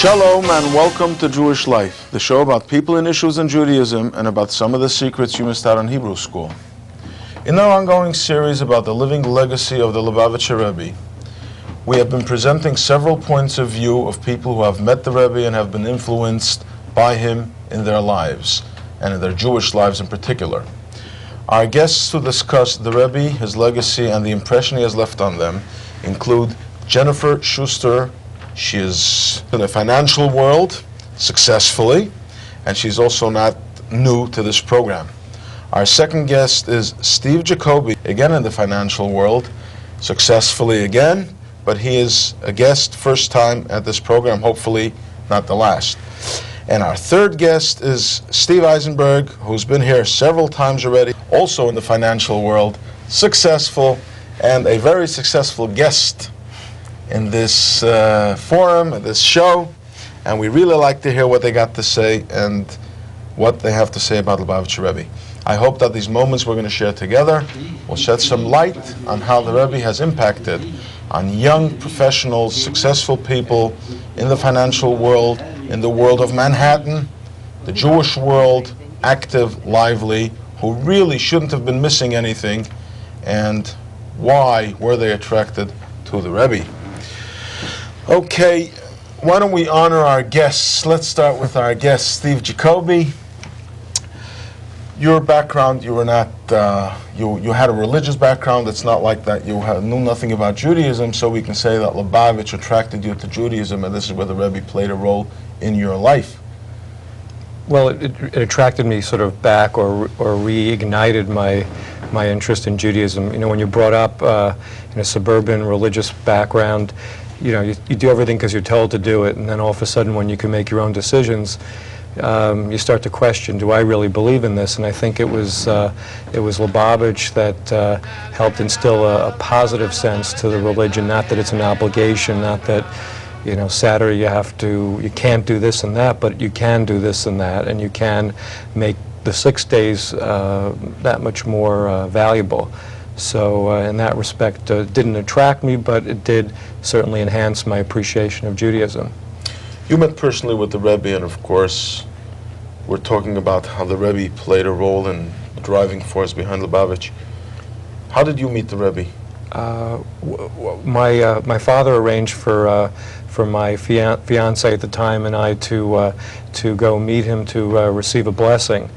Shalom and welcome to Jewish Life, the show about people and issues in Judaism and about some of the secrets you missed out on Hebrew school. In our ongoing series about the living legacy of the Lubavitcher Rebbe, we have been presenting several points of view of people who have met the Rebbe and have been influenced by him in their lives, and in their Jewish lives in particular. Our guests to discuss the Rebbe, his legacy, and the impression he has left on them include Jennifer Schuster. She is in the financial world successfully, and she's also not new to this program. Our second guest is Steve Jacoby, again in the financial world, successfully again, but he is a guest first time at this program, hopefully not the last. And our third guest is Steve Eisenberg, who's been here several times already, also in the financial world, successful, and a very successful guest in this forum, in this show, and we really like to hear what they got to say and what they have to say about Lubavitcher Rebbe. I hope that these moments we're going to share together will shed some light on how the Rebbe has impacted on young professionals, successful people in the financial world, in the world of Manhattan, the Jewish world, active, lively, who really shouldn't have been missing anything, and why were they attracted to the Rebbe. Okay, why don't we honor our guests? Let's start with our guest, Steve Jacoby. Your background, you were not, you had a religious background. It's not like that you knew nothing about Judaism, so we can say that Lubavitch attracted you to Judaism, and this is where the Rebbe played a role in your life. Well, it attracted me sort of back or reignited my interest in Judaism. You know, when you're brought up in a suburban religious background, you know, you do everything because you're told to do it, and then all of a sudden when you can make your own decisions, you start to question, do I really believe in this? And I think it was Lubavitch that helped instill a positive sense to the religion, not that it's an obligation, not that, you know, Saturday you can't do this and that, but you can do this and that, and you can make the 6 days that much more valuable. So in that respect, it didn't attract me, but it did certainly enhance my appreciation of Judaism. You met personally with the Rebbe, and of course, we're talking about how the Rebbe played a role in the driving force behind Lubavitch. How did you meet the Rebbe? My father arranged for my fiancée at the time and I to go meet him to receive a blessing.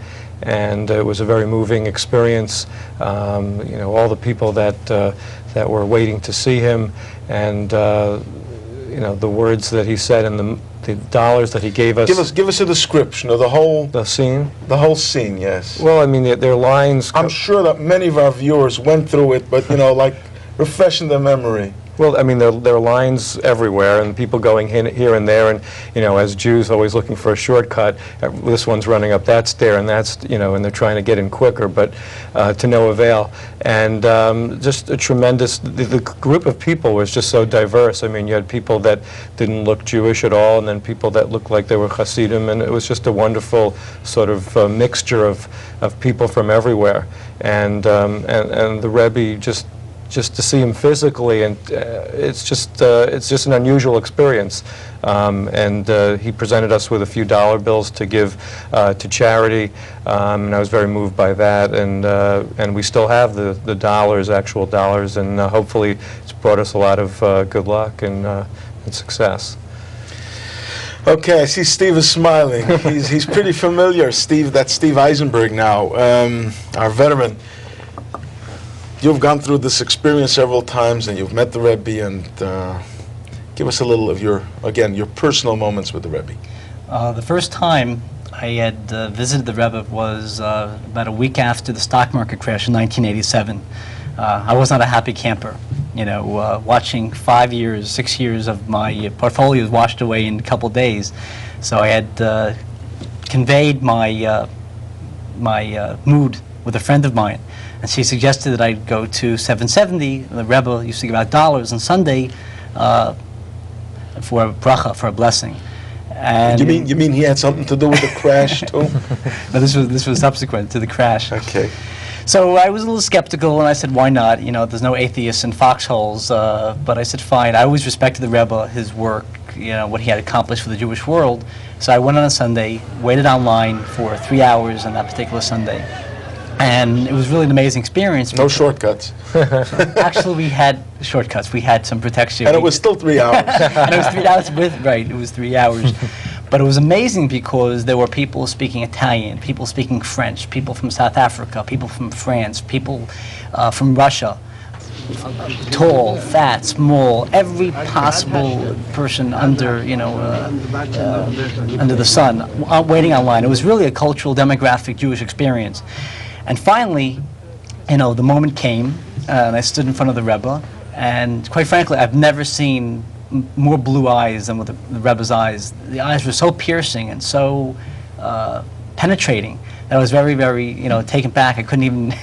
And it was a very moving experience. You know, all the people that were waiting to see him, and you know, the words that he said and the dollars that he gave us. Give us a description of the scene. The whole scene, yes. Well, I mean, their lines. I'm sure that many of our viewers went through it, but you know, like refreshing their memory. Well, I mean, there are lines everywhere, and people going here and there, and, you know, as Jews always looking for a shortcut, this one's running up that stair, and that's, you know, and they're trying to get in quicker, but to no avail. And just a tremendous, the group of people was just so diverse. I mean, you had people that didn't look Jewish at all, and then people that looked like they were Hasidim, and it was just a wonderful sort of mixture of people from everywhere. And the Rebbe just to see him physically, and it's just an unusual experience. And he presented us with a few dollar bills to give to charity, and I was very moved by that. And we still have the dollars, actual dollars, and hopefully it's brought us a lot of good luck and success. Okay, I see Steve is smiling. He's pretty familiar. Steve, that's Steve Eisenberg now, our veteran. You've gone through this experience several times, and you've met the Rebbe, and give us a little of your personal moments with the Rebbe. The first time I had visited the Rebbe was about a week after the stock market crash in 1987. I was not a happy camper. You know, watching 5 years, 6 years of my portfolios washed away in a couple days. So I had conveyed my mood with a friend of mine. And she suggested that I go to 770. The Rebbe used to give out dollars on Sunday for a bracha, for a blessing. And you mean he had something to do with the crash too? No, this was subsequent to the crash. Okay. So I was a little skeptical, and I said, why not? You know, there's no atheists in foxholes. But I said, fine. I always respected the Rebbe, his work, you know, what he had accomplished for the Jewish world. So I went on a Sunday, waited online for 3 hours on that particular Sunday. And it was really an amazing experience. No shortcuts. Actually, we had shortcuts. We had some protection. And it was still 3 hours. And it was 3 hours it was 3 hours. But it was amazing because there were people speaking Italian, people speaking French, people from South Africa, people from France, people from Russia, tall, fat, small, every possible person under, you know, under the sun, waiting online. It was really a cultural, demographic, Jewish experience. And finally, you know, the moment came, and I stood in front of the Rebbe, and quite frankly, I've never seen more blue eyes than with the Rebbe's eyes. The eyes were so piercing and so penetrating that I was very, very, you know, taken back. I couldn't even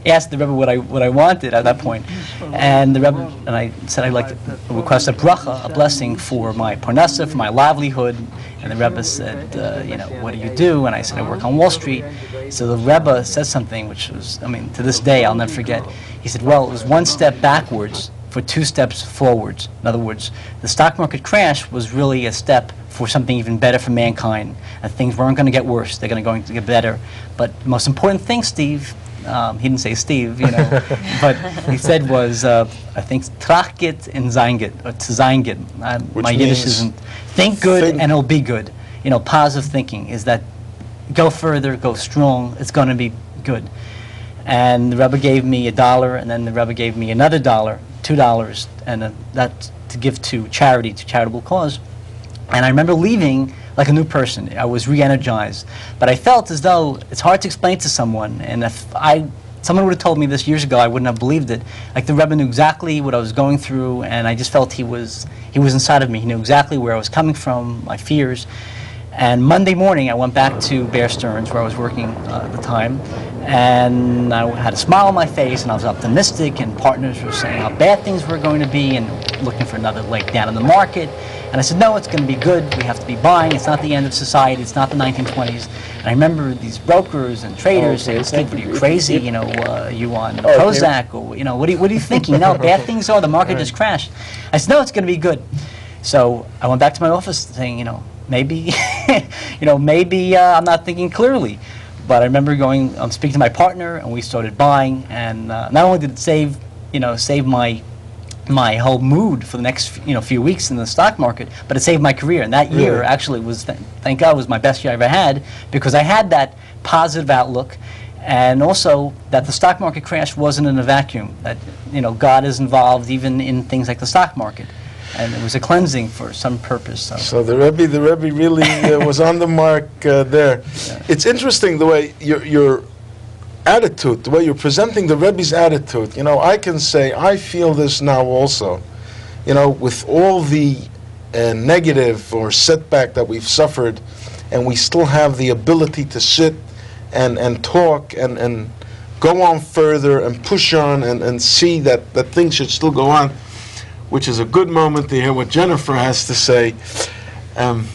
ask the Rebbe what I wanted at that point. And the Rebbe, and I said I'd like to request a bracha, a blessing for my parnasa, for my livelihood. And the Rebbe said, you know, what do you do? And I said, I work on Wall Street. So the Rebbe said something which was, I mean, to this day, I'll never forget. He said, well, it was one step backwards for 2 steps forwards. In other words, the stock market crash was really a step for something even better for mankind. And things weren't going to get worse. They're going to get better. But the most important thing, Steve, he didn't say Steve, you know, but he said was, I think, trachgit and zeingit, or tzeinget. My Yiddish isn't, think good and it'll be good. You know, positive thinking is that go further, go strong, it's going to be good. And the Rebbe gave me $1, and then the Rebbe gave me another $2, and that to give to charity, to charitable cause. And I remember leaving like a new person. I was re-energized. But I felt as though it's hard to explain to someone, and if someone would have told me this years ago, I wouldn't have believed it. Like the Rebbe knew exactly what I was going through, and I just felt he was inside of me. He knew exactly where I was coming from, my fears. And Monday morning, I went back to Bear Stearns, where I was working at the time, and I had a smile on my face, and I was optimistic, and partners were saying how bad things were going to be, and looking for another leg down in the market. And I said, no, it's going to be good. We have to be buying. It's not the end of society. It's not the 1920s. And I remember these brokers and traders saying, Steve, are you crazy? You know, you on Prozac? Or, you know, what are you thinking? No, bad things are. The market just crashed. I said, no, it's going to be good. So I went back to my office saying, you know, maybe, you know, maybe I'm not thinking clearly. But I remember going, speaking to my partner, and we started buying. And not only did it save my whole mood for the next few weeks in the stock market, but it saved my career. And that year actually was, thank God, was my best year I ever had, because I had that positive outlook, and also that the stock market crash wasn't in a vacuum. That God is involved even in things like the stock market, and it was a cleansing for some purpose. So the Rebbe really was on the mark there. Yeah. It's interesting the way your attitude, the way you're presenting the Rebbe's attitude. I can say I feel this now also. With all the negative or setback that we've suffered, and we still have the ability to sit and talk and go on further and push on and see that things should still go on, which is a good moment to hear what Jennifer has to say.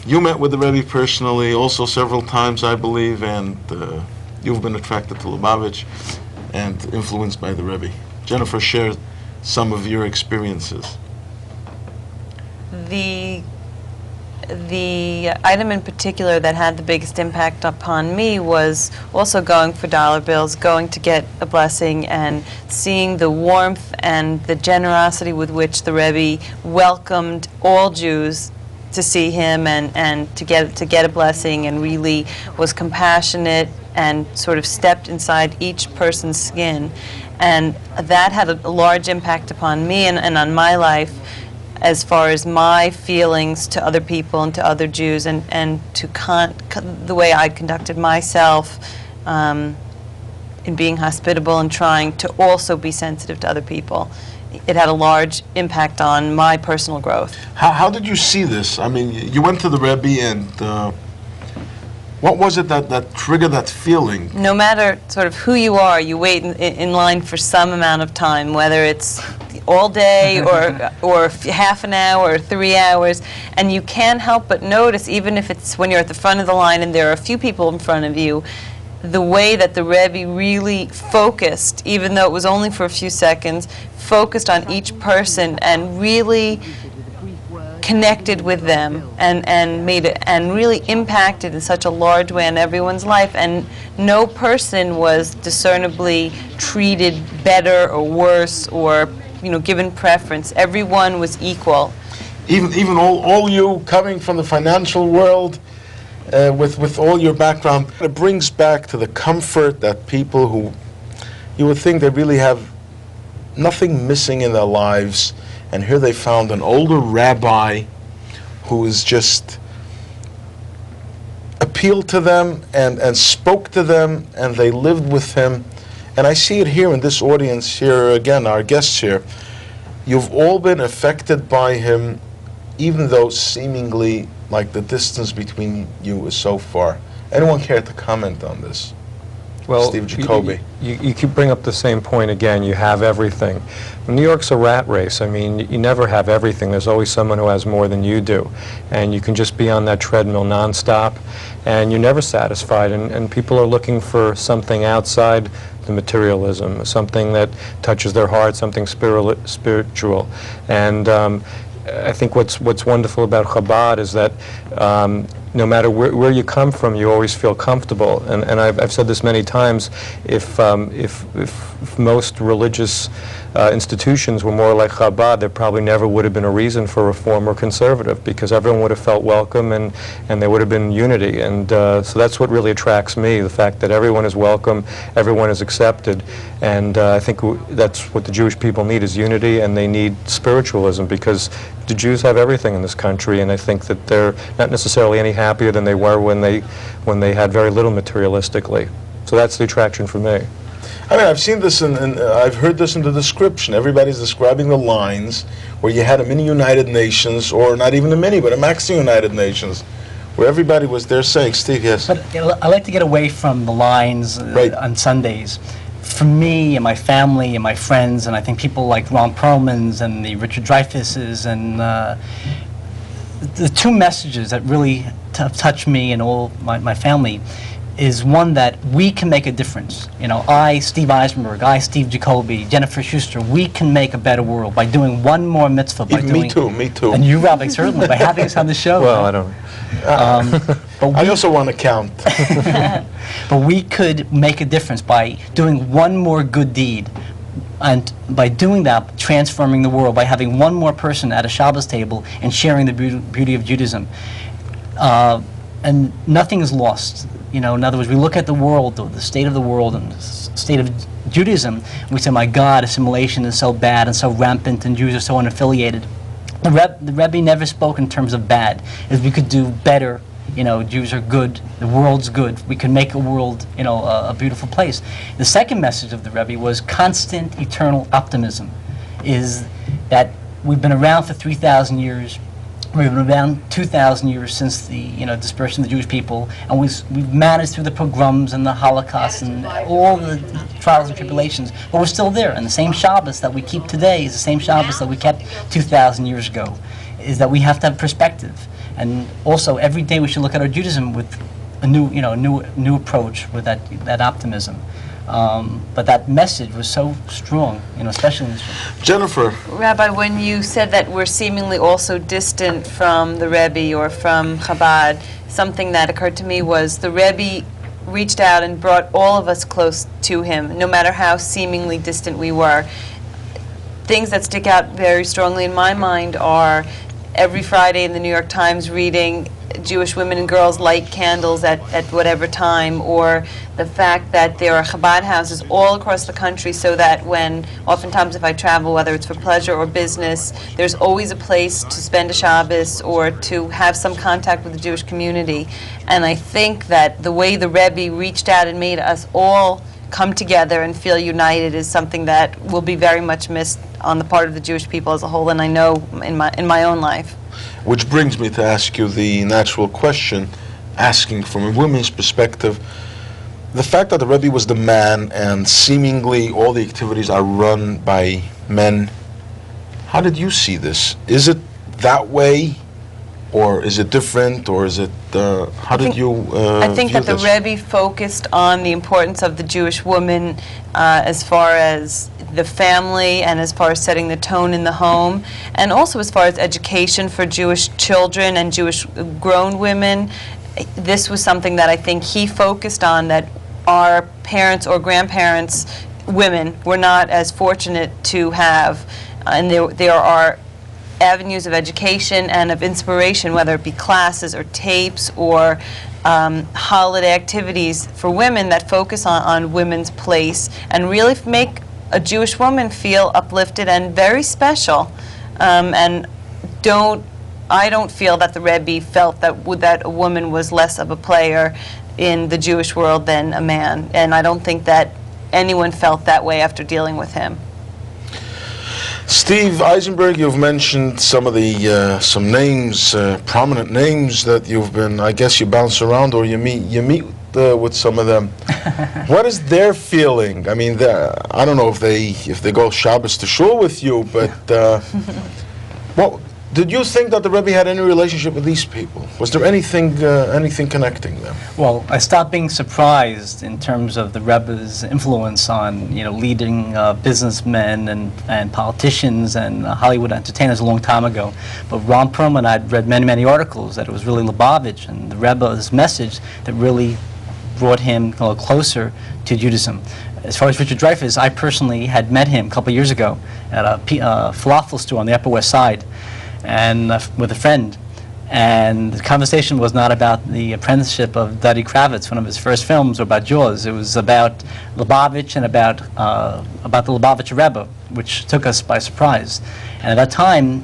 You met with the Rebbe personally also several times, I believe, and you've been attracted to Lubavitch and influenced by the Rebbe. Jennifer, share some of your experiences. The item in particular that had the biggest impact upon me was also going for dollar bills, going to get a blessing, and seeing the warmth and the generosity with which the Rebbe welcomed all Jews to see him and to get a blessing, and really was compassionate and sort of stepped inside each person's skin. And that had a large impact upon me and on my life, as far as my feelings to other people and to other Jews, and to the way I conducted myself in being hospitable and trying to also be sensitive to other people. It had a large impact on my personal growth. How did you see this? I mean, you went to the Rebbe, and what was it that triggered that feeling? No matter sort of who you are, you wait in line for some amount of time, whether it's all day or half an hour or 3 hours, and you can't help but notice, even if it's when you're at the front of the line and there are a few people in front of you, the way that the Rebbe really focused, even though it was only for a few seconds, focused on each person and really connected with them and made it and really impacted in such a large way on everyone's life, and no person was discernibly treated better or worse or given preference. Everyone was equal. Even all you coming from the financial world, with all your background, it brings back to the comfort that people who you would think they really have nothing missing in their lives, and here they found an older rabbi who is just appealed to them and spoke to them, and they lived with him. And I see it here in this audience here again, our guests here. You've all been affected by him, even though seemingly like the distance between you is so far. Anyone care to comment on this? Well, Steve Jacoby. You keep bring up the same point again. You have everything. New York's a rat race. I mean, you never have everything. There's always someone who has more than you do. And you can just be on that treadmill nonstop, and you're never satisfied. And people are looking for something outside the materialism, something that touches their heart, something spiritual. And I think what's wonderful about Chabad is that no matter where you come from, you always feel comfortable. And I've said this many times, if most religious institutions were more like Chabad, there probably never would have been a reason for reform or conservative, because everyone would have felt welcome and there would have been unity. And so that's what really attracts me, the fact that everyone is welcome, everyone is accepted. And I think that's what the Jewish people need, is unity, and they need spiritualism, because the Jews have everything in this country, and I think that they're not necessarily any happier than they were when they had very little materialistically. So that's the attraction for me. I mean, I've seen this I've heard this in the description. Everybody's describing the lines where you had a mini United Nations, or not even a mini, but a maxi United Nations, where everybody was there saying, Steve, yes. But I like to get away from the lines Right. on Sundays. For me and my family and my friends, and I think people like Ron Perlman's and the Richard Dreyfuses, and the two messages that really touch me and all my family is one that we can make a difference. I, Steve Eisenberg, I, Steve Jacoby, Jennifer Schuster, we can make a better world by doing one more mitzvah. Me too. And you, Rabbi, certainly, by having us on the show. Well, I don't. But I also want to count. But we could make a difference by doing one more good deed, and by doing that, transforming the world, by having one more person at a Shabbos table and sharing the beauty of Judaism. And nothing is lost. In other words, we look at the world, the state of the world, and the state of Judaism, and we say, my God, assimilation is so bad and so rampant, and Jews are so unaffiliated. The Rebbe never spoke in terms of bad. If we could do better, Jews are good, the world's good, we can make a world, a beautiful place. The second message of the Rebbe was constant, eternal optimism, is that we've been around for 3,000 years. We've been around 2,000 years since the dispersion of the Jewish people, and we've managed through the pogroms and the Holocaust and all the trials and tribulations, but we're still there. And the same Shabbos that we keep today is the same Shabbos that we kept 2,000 years ago. Is that we have to have perspective, and also every day we should look at our Judaism with a new approach, with that optimism. But that message was so strong, especially in this room. Jennifer. Rabbi, when you said that we're seemingly also distant from the Rebbe or from Chabad, something that occurred to me was the Rebbe reached out and brought all of us close to him, no matter how seemingly distant we were. Things that stick out very strongly in my mind are every Friday in the New York Times reading Jewish women and girls light candles at whatever time, or the fact that there are Chabad houses all across the country, so that oftentimes if I travel, whether it's for pleasure or business, there's always a place to spend a Shabbos or to have some contact with the Jewish community. And I think that the way the Rebbe reached out and made us all come together and feel united is something that will be very much missed on the part of the Jewish people as a whole, and I know in my own life. Which brings me to ask you the natural question, asking from a woman's perspective, the fact that the Rebbe was the man and seemingly all the activities are run by men, how did you see this? Is it that way, or is it different, or is it, how did you I think view that the this? Rebbe focused on the importance of the Jewish woman as far as the family and as far as setting the tone in the home, and also as far as education for Jewish children and Jewish grown women. This was something that I think he focused on, that our parents or grandparents, women, were not as fortunate to have. And there are avenues of education and of inspiration, whether it be classes or tapes or holiday activities for women that focus on women's place and really make a Jewish woman feel uplifted and very special. And I don't feel that the Rebbe felt that a woman was less of a player in the Jewish world than a man. And I don't think that anyone felt that way after dealing with him. Steve Eisenberg, you've mentioned some of the some names, prominent names that you've been. I guess you bounce around or you meet with some of them. What is their feeling? I mean, I don't know if they go Shabbos to shul with you, but well, did you think that the Rebbe had any relationship with these people? Was there anything connecting them? Well, I stopped being surprised in terms of the Rebbe's influence on, leading businessmen and politicians and Hollywood entertainers a long time ago. But Ron Perlman, I'd read many, many articles that it was really Lubavitch and the Rebbe's message that really brought him closer to Judaism. As far as Richard Dreyfuss, I personally had met him a couple of years ago at a falafel store on the Upper West Side, and with a friend, and the conversation was not about the apprenticeship of Duddy Kravitz, one of his first films, or about Jaws. It was about Lubavitch and about the Lubavitcher Rebbe, which took us by surprise. And at that time,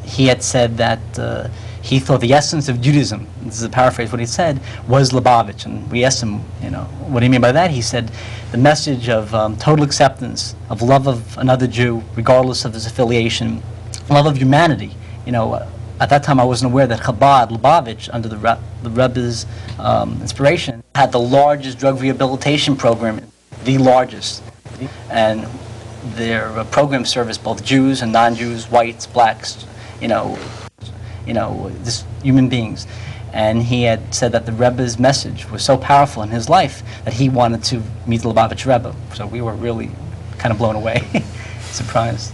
he had said that he thought the essence of Judaism, this is a paraphrase what he said, was Lubavitch. And we asked him, what do you mean by that? He said the message of total acceptance, of love of another Jew, regardless of his affiliation, love of humanity. At that time I wasn't aware that Chabad, Lubavitch, under the Rebbe's inspiration, had the largest drug rehabilitation program, the largest. And their program serviced both Jews and non-Jews, whites, blacks, just human beings. And he had said that the Rebbe's message was so powerful in his life that he wanted to meet the Lubavitcher Rebbe. So we were really kind of blown away, surprised.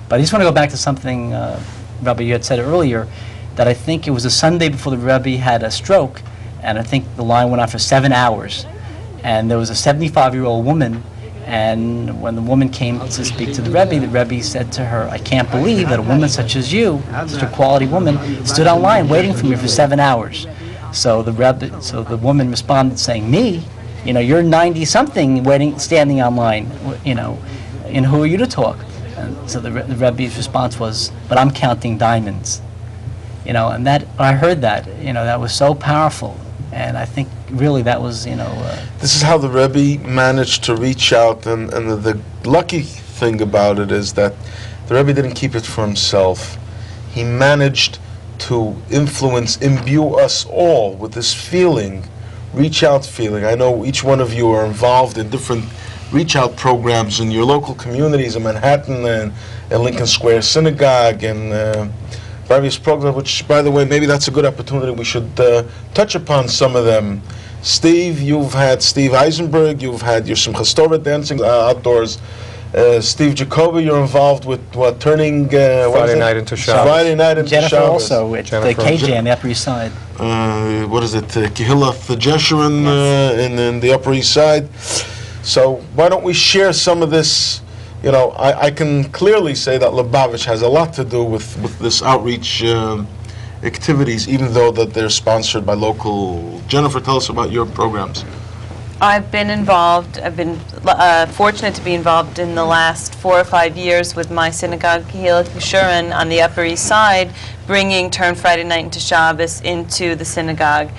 But I just want to go back to something, Rabbi, you had said earlier, that I think it was a Sunday before the Rebbe had a stroke, and I think the line went on for 7 hours. And there was a 75-year-old woman, and when the woman came to speak to the Rebbe said to her, "I can't believe that a woman such as you, such a quality woman, stood online waiting for me for 7 hours." So the woman responded saying, "Me? You're 90-something standing online, and who are you to talk?" And so the Rebbe's response was, "But I'm counting diamonds." And that, I heard that, that was so powerful. And I think really that was, This is how the Rebbe managed to reach out, and the lucky thing about it is that the Rebbe didn't keep it for himself. He managed to imbue us all with this feeling, reach out feeling. I know each one of you are involved in different reach out programs in your local communities in Manhattan and Lincoln Square Synagogue and various programs, which, by the way, maybe that's a good opportunity. We should touch upon some of them. Steve, you've had Steve Eisenberg, you've had your Simchas Torah dancing outdoors. Steve Jacoby, you're involved with turning Friday night into Shabbos. Friday night into Jennifer Shabbos. also with the KJ on the Upper East Side. What is it? Kehillah Jeshurun in the Upper East Side. So why don't we share some of this? I can clearly say that Lubavitch has a lot to do with this outreach activities, even though that they're sponsored by local. Jennifer, tell us about your programs. I've been involved. I've been fortunate to be involved in the last 4 or 5 years with my synagogue, Kehillah Jeshurun, on the Upper East Side, bringing Turn Friday Night into Shabbos into the synagogue.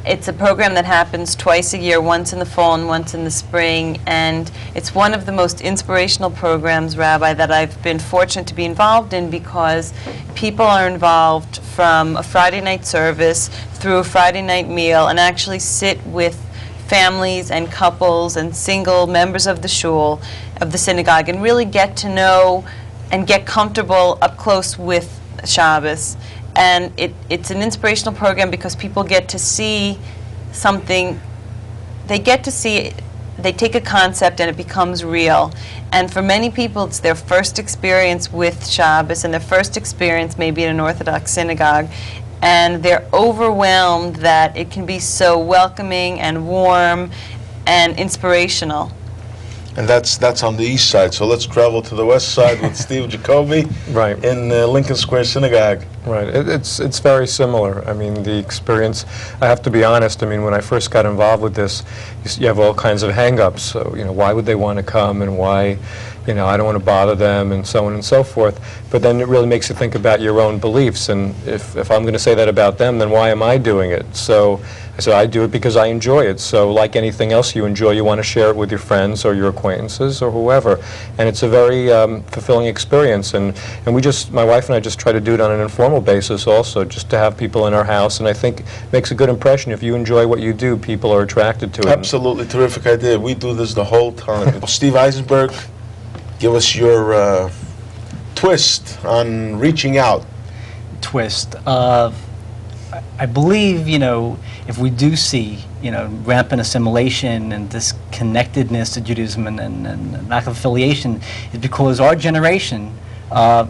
It's a program that happens twice a year, once in the fall and once in the spring, and it's one of the most inspirational programs, Rabbi, that I've been fortunate to be involved in, because people are involved from a Friday night service through a Friday night meal and actually sit with families and couples and single members of the shul, of the synagogue, and really get to know and get comfortable up close with Shabbos. And it's an inspirational program because people get to see something, they take a concept and it becomes real. And for many people, it's their first experience with Shabbos and their first experience maybe in an Orthodox synagogue. And they're overwhelmed that it can be so welcoming and warm and inspirational. And that's on the east side. So let's travel to the west side with Steve Jacoby Right. in Lincoln Square Synagogue. Right. It's very similar. I mean, the experience, I have to be honest, I mean, when I first got involved with this, you have all kinds of hang-ups. So, why would they want to come, and why, I don't want to bother them, and so on and so forth. But then it really makes you think about your own beliefs. And if I'm going to say that about them, then why am I doing it? So I do it because I enjoy it. So like anything else you enjoy, you want to share it with your friends or your acquaintances or whoever. And it's a very fulfilling experience. And my wife and I just try to do it on an informal basis also, just to have people in our house. And I think it makes a good impression. If you enjoy what you do, people are attracted to it. Absolutely terrific idea. We do this the whole time. Steve Eisenberg, give us your twist on reaching out. Twist. I believe, if we do see, rampant assimilation and disconnectedness to Judaism and lack of affiliation, is because our generation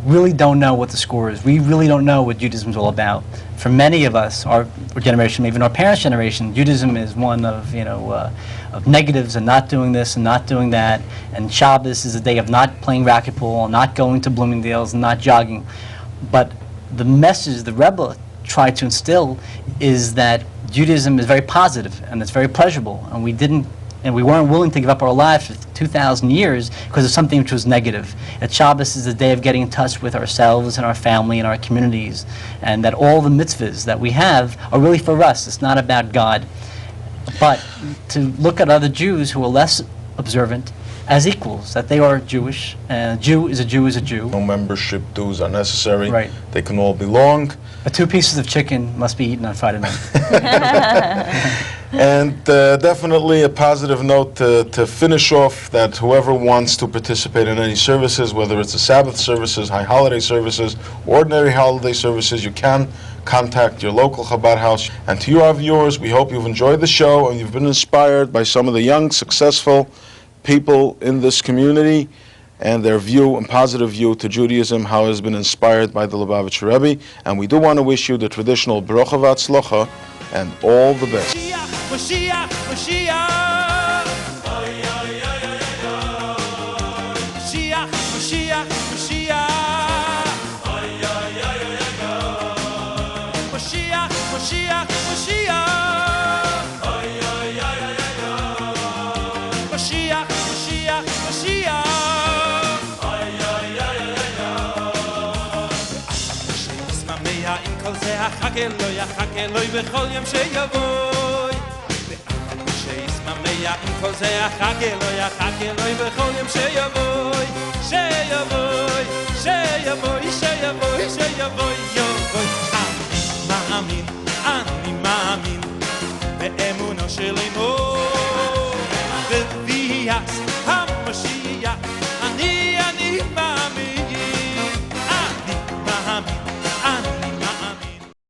really don't know what the score is. We really don't know what Judaism is all about. For many of us, our generation, even our parents' generation, Judaism is one of, of negatives and not doing this and not doing that. And Shabbos is a day of not playing racquetball, not going to Bloomingdale's, and not jogging. But the message the Rebbe tried to instill is that Judaism is very positive and it's very pleasurable, and we weren't willing to give up our lives for 2,000 years because of something which was negative. That Shabbos is a day of getting in touch with ourselves and our family and our communities, and that all the mitzvahs that we have are really for us. It's not about God. But to look at other Jews who are less observant as equals, that they are Jewish, and a Jew is a Jew is a Jew. No membership dues are necessary. Right. They can all belong. But 2 pieces of chicken must be eaten on Friday night. And definitely a positive note to finish off, that whoever wants to participate in any services, whether it's the Sabbath services, high holiday services, ordinary holiday services, you can contact your local Chabad house. And to you, our viewers, we hope you've enjoyed the show and you've been inspired by some of the young, successful people in this community and their view and positive view to Judaism, how it has been inspired by the Lubavitcher Rebbe. And we do want to wish you the traditional Bracha v'Atzlocha and all the best. Mashiach, Mashiach. Mashiach, Mashiach, Mashiach. Mashiach, Mashiach, Mashiach. Mashiach, Mashiach, Mashiach. In kol ze hakel loy bechol yom sheyavoy. Sheismameya in kol ze hakel loy bechol yom sheyavoy. Sheyavoy, sheyavoy, sheyavoy, sheyavoy, yovoy. Ani ma'amin be'emuno shel